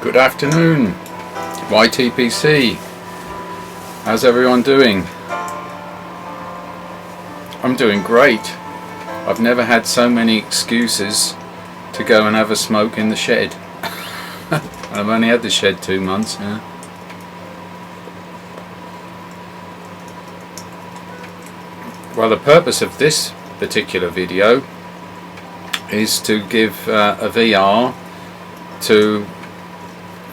Good afternoon, YTPC. How's everyone doing? I'm doing great. I've never had so many excuses to go and have a smoke in the shed. I've only had the shed 2 months. Yeah. Well, the purpose of this particular video is to give a VR to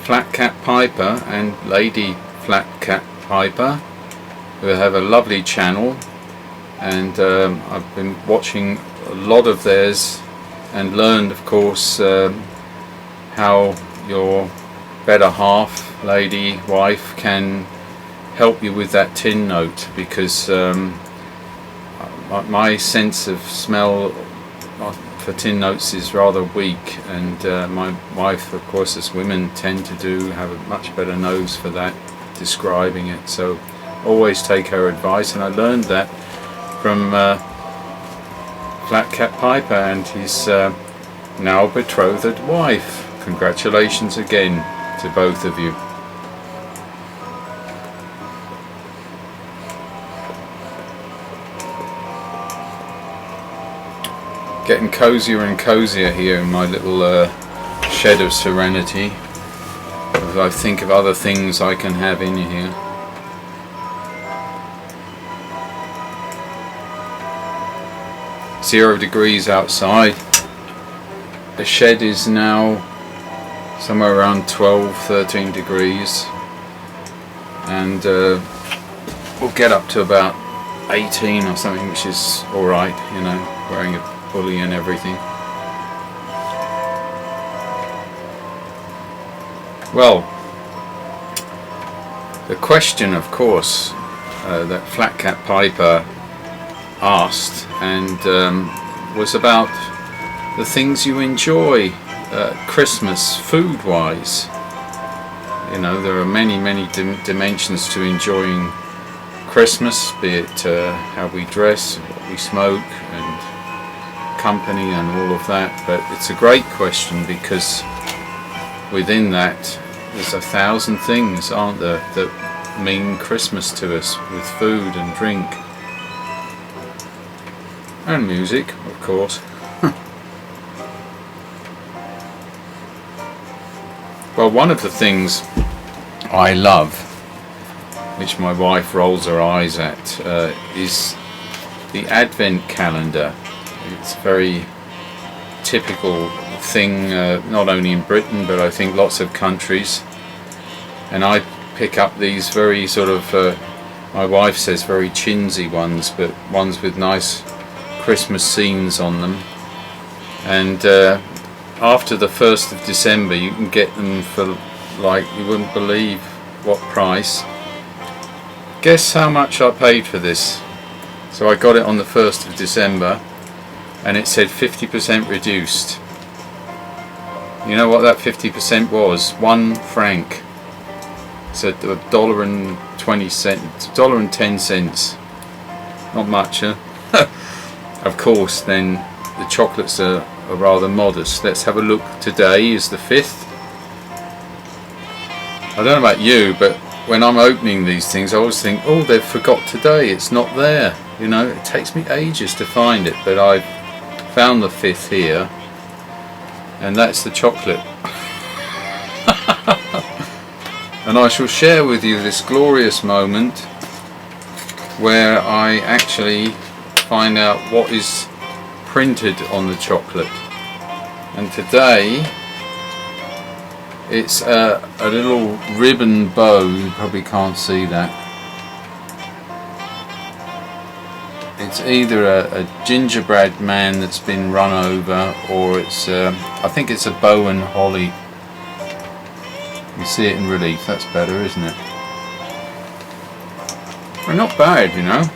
Flat Cat Piper and Lady Flat Cat Piper, who have a lovely channel, and I've been watching a lot of theirs and learned, of course, how your better half, lady, wife, can help you with that tin note, because my sense of smell for tin notes is rather weak, and my wife, of course, as women tend to have a much better nose for that, describing it, so always take her advice. And I learned that from Flat Cat Piper and his now betrothed wife. Congratulations again to both of you. Getting cozier and cozier here in my little shed of serenity, as I think of other things I can have in here. Zero degrees outside. The shed is now somewhere around 12-13 degrees, and we'll get up to about 18 or something, which is alright, you know, wearing a pulley and everything. Well, the question, of course, that Flat Cat Piper asked and was about the things you enjoy Christmas food wise. You know, there are many dimensions to enjoying Christmas, be it how we dress, what we smoke, and company and all of that. But it's a great question, because within that there's 1,000 things, aren't there, that mean Christmas to us, with food and drink and music, of course. Well, one of the things I love, which my wife rolls her eyes at, is the Advent calendar. It's a very typical thing, not only in Britain, but I think lots of countries. And I pick up these very sort of, my wife says very chinsy ones, but ones with nice Christmas scenes on them. And after the 1st of December you can get them for, like, you wouldn't believe what price. Guess how much I paid for this? So I got it on the 1st of December and it said 50% reduced. You know what that 50% was? 1 franc. So $1.20, $1.10. Not much, huh? Of course, then the chocolates are rather modest. Let's have a look. Today is the 5th. I don't know about you, but when I'm opening these things I always think, oh, they've forgot today, it's not there. You know, it takes me ages to find it, but I've found the 5th here, and that's the chocolate. And I shall share with you this glorious moment where I actually find out what is printed on the chocolate. And today it's a little ribbon bow. You probably can't see that. It's either a gingerbread man that's been run over, or it's I think it's a bow and holly. You see it in relief. That's better, isn't it? Well, not bad, you know.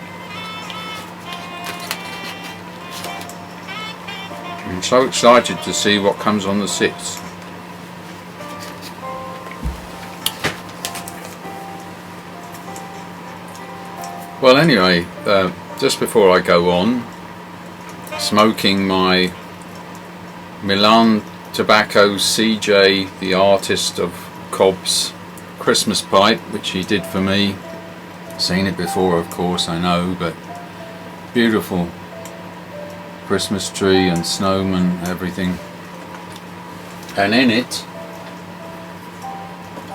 I'm so excited to see what comes on the 6th. Well, anyway, just before I go on, smoking my Milan tobacco CJ, the artist of Cobb's Christmas pipe, which he did for me. Seen it before, of course, I know, but beautiful Christmas tree and snowman, everything. And in it,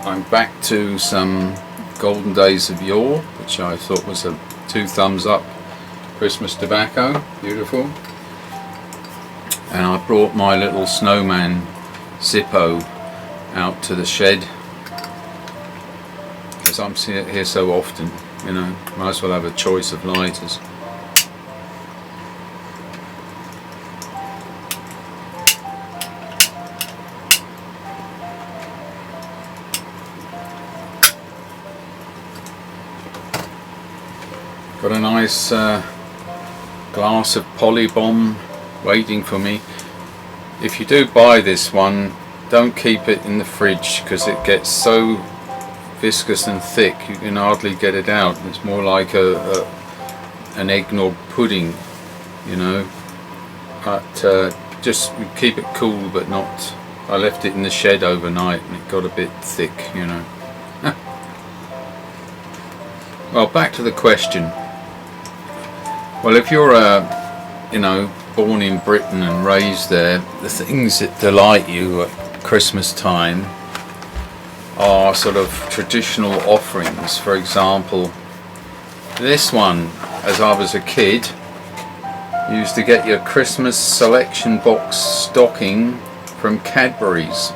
I'm back to some Golden Days of Yore, which I thought was a 2 thumbs up Christmas tobacco, beautiful. And I brought my little snowman Zippo out to the shed, because I'm here so often, you know, might as well have a choice of lighters. Got a nice glass of Polybomb waiting for me. If you do buy this one, don't keep it in the fridge, because it gets so viscous and thick you can hardly get it out. It's more like an eggnog pudding, you know. But just keep it cool, but not. I left it in the shed overnight and it got a bit thick, you know. Well, back to the question. Well, if you're you know, born in Britain and raised there, the things that delight you at Christmas time are sort of traditional offerings. For example, this one, as I was a kid, you used to get your Christmas selection box stocking from Cadbury's.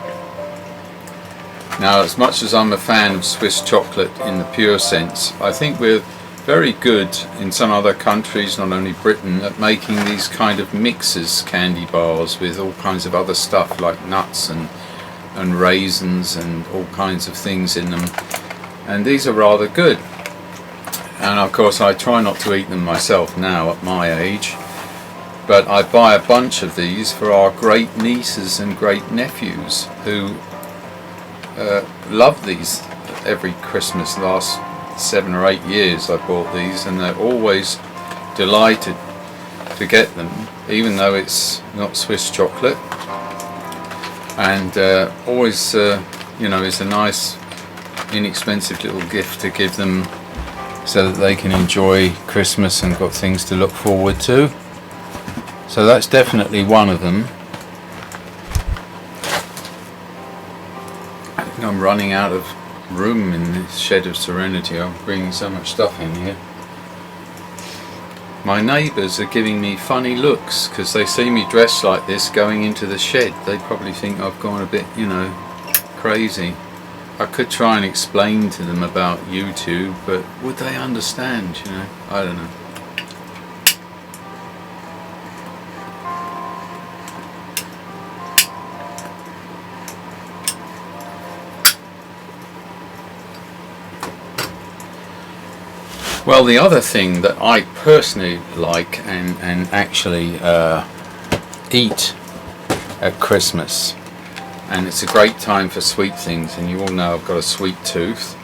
Now, as much as I'm a fan of Swiss chocolate in the pure sense, I think we're very good in some other countries, not only Britain, at making these kind of mixes, candy bars with all kinds of other stuff like nuts and raisins and all kinds of things in them, and these are rather good. And of course I try not to eat them myself now at my age, but I buy a bunch of these for our great nieces and great nephews who love these. Every Christmas, last 7 or 8 years I bought these, and they're always delighted to get them, even though it's not Swiss chocolate. And always, you know, it's a nice inexpensive little gift to give them so that they can enjoy Christmas and got things to look forward to. So that's definitely one of them. I think I'm running out of room in this shed of serenity. I'm bringing so much stuff in here. My neighbours are giving me funny looks because they see me dressed like this going into the shed. They probably think I've gone a bit, you know, crazy. I could try and explain to them about YouTube, but would they understand, you know? I don't know. Well, the other thing that I personally like and actually eat at Christmas, and it's a great time for sweet things, and you all know I've got a sweet tooth,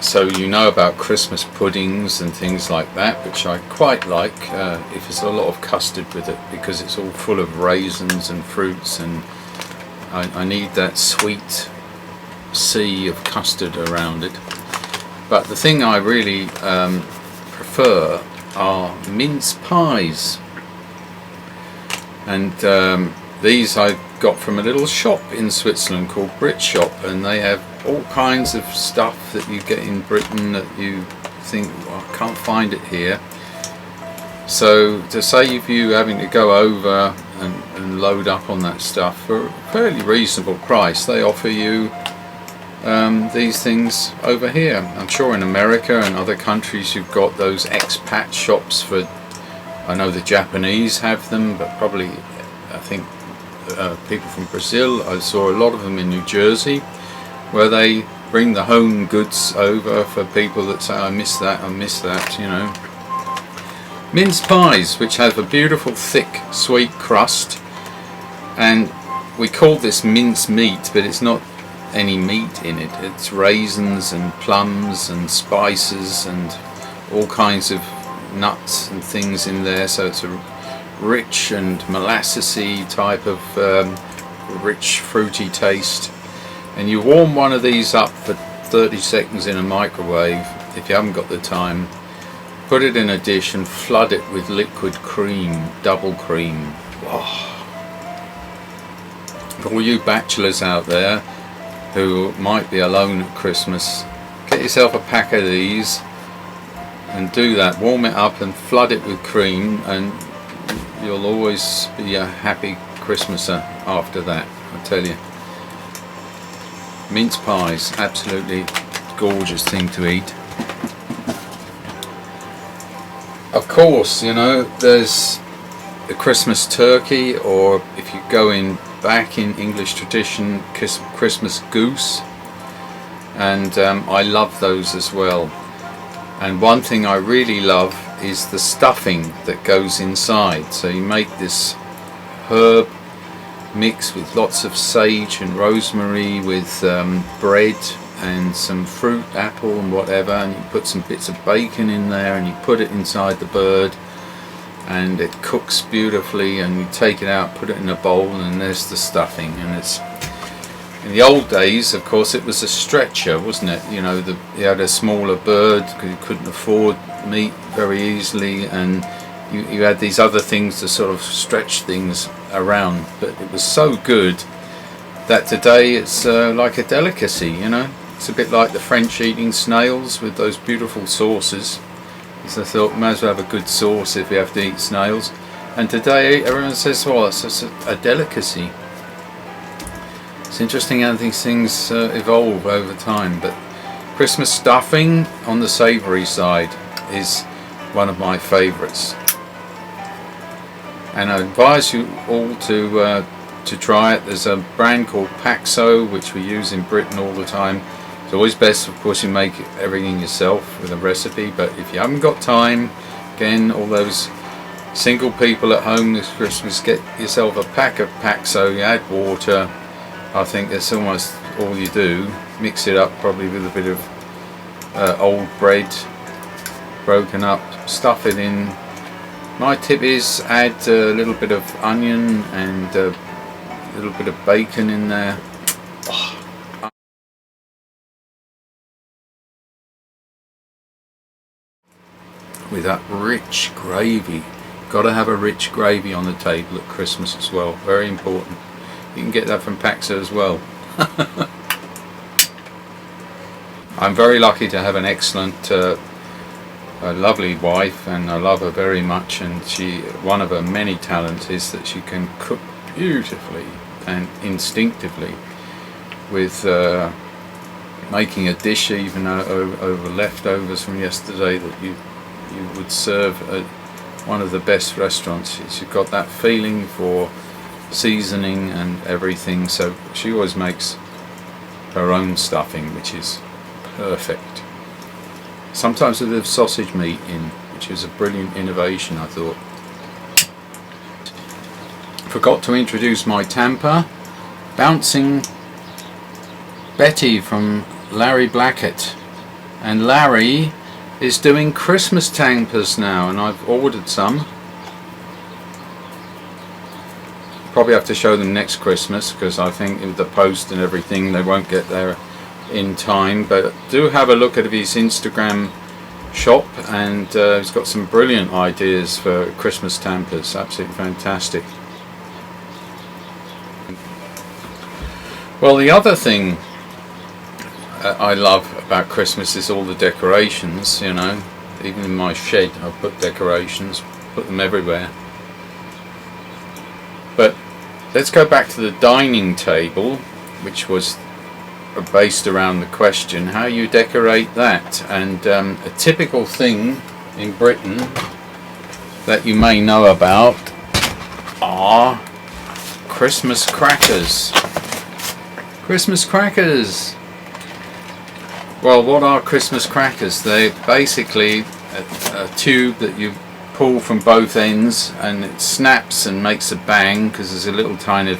so you know about Christmas puddings and things like that, which I quite like if there's a lot of custard with it, because it's all full of raisins and fruits, and I need that sweet sea of custard around it. But the thing I really prefer are mince pies, and these I got from a little shop in Switzerland called Brit Shop, and they have all kinds of stuff that you get in Britain that you think, well, I can't find it here. So to save you having to go over and load up on that stuff for a fairly reasonable price, they offer you these things over here. I'm sure in America and other countries you've got those expat shops for, I know the Japanese have them, but probably I think people from Brazil, I saw a lot of them in New Jersey, where they bring the home goods over for people that say, I miss that, you know. Mince pies, which have a beautiful thick sweet crust, and we call this mince meat, but it's not any meat in it. It's raisins and plums and spices and all kinds of nuts and things in there, so it's a rich and molassesy type of rich fruity taste. And you warm one of these up for 30 seconds in a microwave if you haven't got the time. Put it in a dish and flood it with liquid cream, double cream. Oh. For all you bachelors out there who might be alone at Christmas, get yourself a pack of these and do that. Warm it up and flood it with cream, and you'll always be a happy Christmaser after that, I tell you. Mince pies, absolutely gorgeous thing to eat. Of course, you know, there's the Christmas turkey, or if you go in back in English tradition, Christmas goose, and I love those as well. And one thing I really love is the stuffing that goes inside. So you make this herb mix with lots of sage and rosemary, with bread and some fruit, apple and whatever, and you put some bits of bacon in there and you put it inside the bird, and it cooks beautifully, and you take it out, put it in a bowl, and there's the stuffing. And it's, in the old days, of course, it was a stretcher, wasn't it? You know, you had a smaller bird because you couldn't afford meat very easily, and you had these other things to sort of stretch things around. But it was so good that today it's like a delicacy, you know. It's a bit like the French eating snails with those beautiful sauces. So I thought, might as well have a good sauce if you have to eat snails. And today everyone says, well, it's just a delicacy. It's interesting how these things evolve over time. But Christmas stuffing on the savoury side is one of my favourites. And I advise you all to try it. There's a brand called Paxo, which we use in Britain all the time. It's always best, of course, you make everything yourself with a recipe, but if you haven't got time, again, all those single people at home this Christmas, get yourself a pack of Paxo, you add water. I think that's almost all you do. Mix it up probably with a bit of old bread broken up, stuff it in. My tip is add a little bit of onion and a little bit of bacon in there. Oh. With that rich gravy. Got to have a rich gravy on the table at Christmas as well. Very important. You can get that from Paxo as well. I'm very lucky to have an excellent, a lovely wife, and I love her very much. And one of her many talents is that she can cook beautifully and instinctively, with making a dish even over leftovers from yesterday that you would serve at one of the best restaurants. She's got that feeling for seasoning and everything, so she always makes her own stuffing, which is perfect. Sometimes with a bit of sausage meat in, which is a brilliant innovation, I thought. Forgot to introduce my tamper, Bouncing Betty from Larry Blackett. And Larry is doing Christmas tampers now, and I've ordered some. Probably have to show them next Christmas, because I think with the post and everything they won't get there in time. But do have a look at his Instagram shop, and he's got some brilliant ideas for Christmas tampers. Absolutely fantastic. Well, the other thing I love about Christmas is all the decorations, you know. Even in my shed I've put decorations, put them everywhere. But let's go back to the dining table, which was based around the question how you decorate that. And a typical thing in Britain that you may know about are Christmas crackers. Christmas crackers! Well, what are Christmas crackers? They're basically a tube that you pull from both ends, and it snaps and makes a bang because there's a little tiny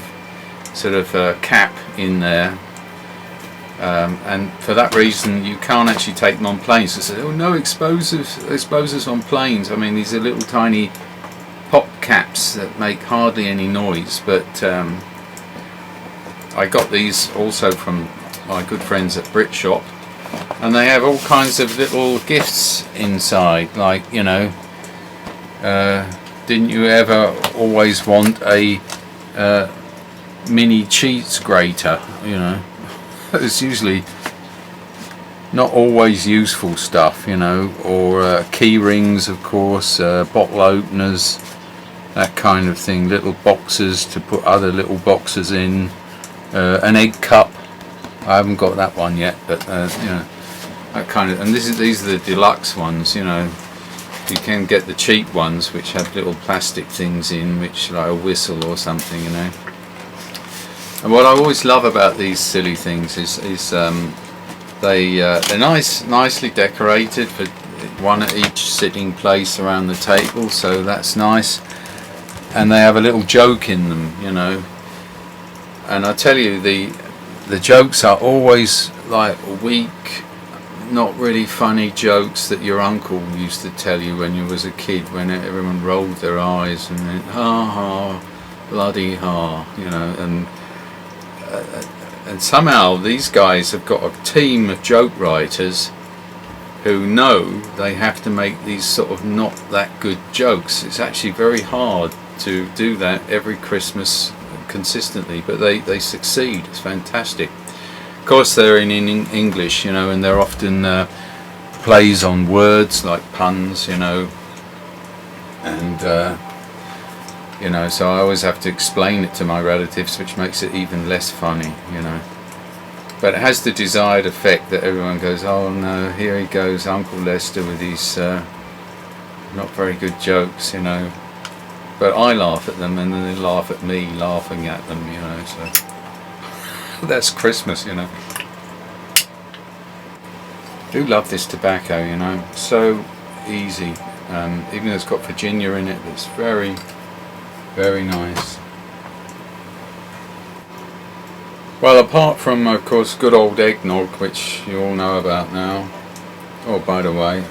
sort of cap in there, and for that reason you can't actually take them on planes. They say, oh no, explosives on planes. I mean, these are little tiny pop caps that make hardly any noise, but I got these also from my good friends at Brit Shop, and they have all kinds of little gifts inside, like, you know, didn't you ever always want a mini cheese grater, you know? It's usually not always useful stuff, you know, or key rings, of course, bottle openers, that kind of thing, little boxes to put other little boxes in, an egg cup. I haven't got that one yet, but you know, that kind of, and these are the deluxe ones, you know. You can get the cheap ones which have little plastic things in, which like a whistle or something, you know. And what I always love about these silly things is they're nicely decorated, for one at each sitting place around the table, so that's nice. And they have a little joke in them, you know. And I tell you, the jokes are always like weak, not really funny jokes that your uncle used to tell you when you was a kid, when everyone rolled their eyes and then ha ha, bloody ha, you know. And somehow these guys have got a team of joke writers who know they have to make these sort of not that good jokes. It's actually very hard to do that every Christmas consistently, but they succeed. It's fantastic. Of course they're in English, you know, and they're often plays on words, like puns, you know, and you know, so I always have to explain it to my relatives, which makes it even less funny, you know. But it has the desired effect that everyone goes, oh no, here he goes, Uncle Lester with his not very good jokes, you know. But I laugh at them, and then they laugh at me laughing at them, you know, so that's Christmas, you know. I do love this tobacco, you know, so easy. Even though it's got Virginia in it, it's very, very nice. Well, apart from, of course, good old eggnog, which you all know about now. Oh, by the way,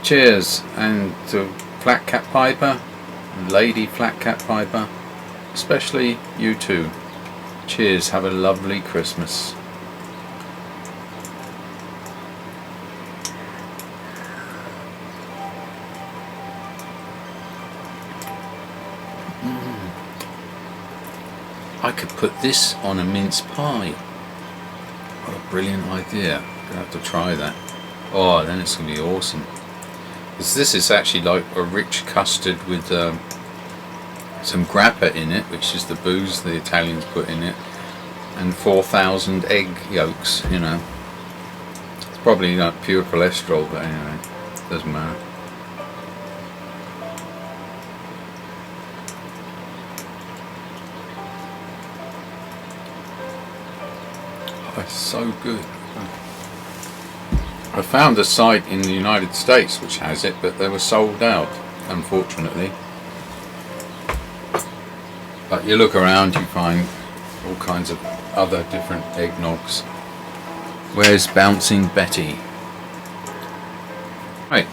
cheers, and to Flat Cap Piper, Lady Flat Cap Piper, especially you two. Cheers, have a lovely Christmas. I could put this on a mince pie. What a brilliant idea. I'm going to have to try that. Oh, then it's going to be awesome. Because this is actually like a rich custard with some grappa in it, which is the booze the Italians put in it, and 4,000 egg yolks, you know. It's probably not pure cholesterol, but anyway, doesn't matter. Oh, it's so good. I found a site in the United States which has it, but they were sold out, unfortunately. But you look around, you find all kinds of other different eggnogs. Where's Bouncing Betty? Right,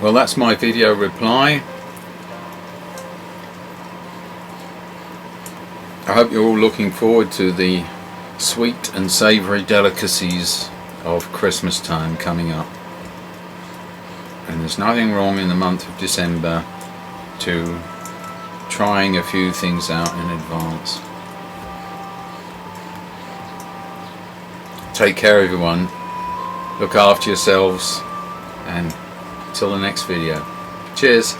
well, that's my video reply. I hope you're all looking forward to the sweet and savoury delicacies of Christmas time coming up. And there's nothing wrong in the month of December to trying a few things out in advance. Take care, everyone. Look after yourselves, and till the next video. Cheers.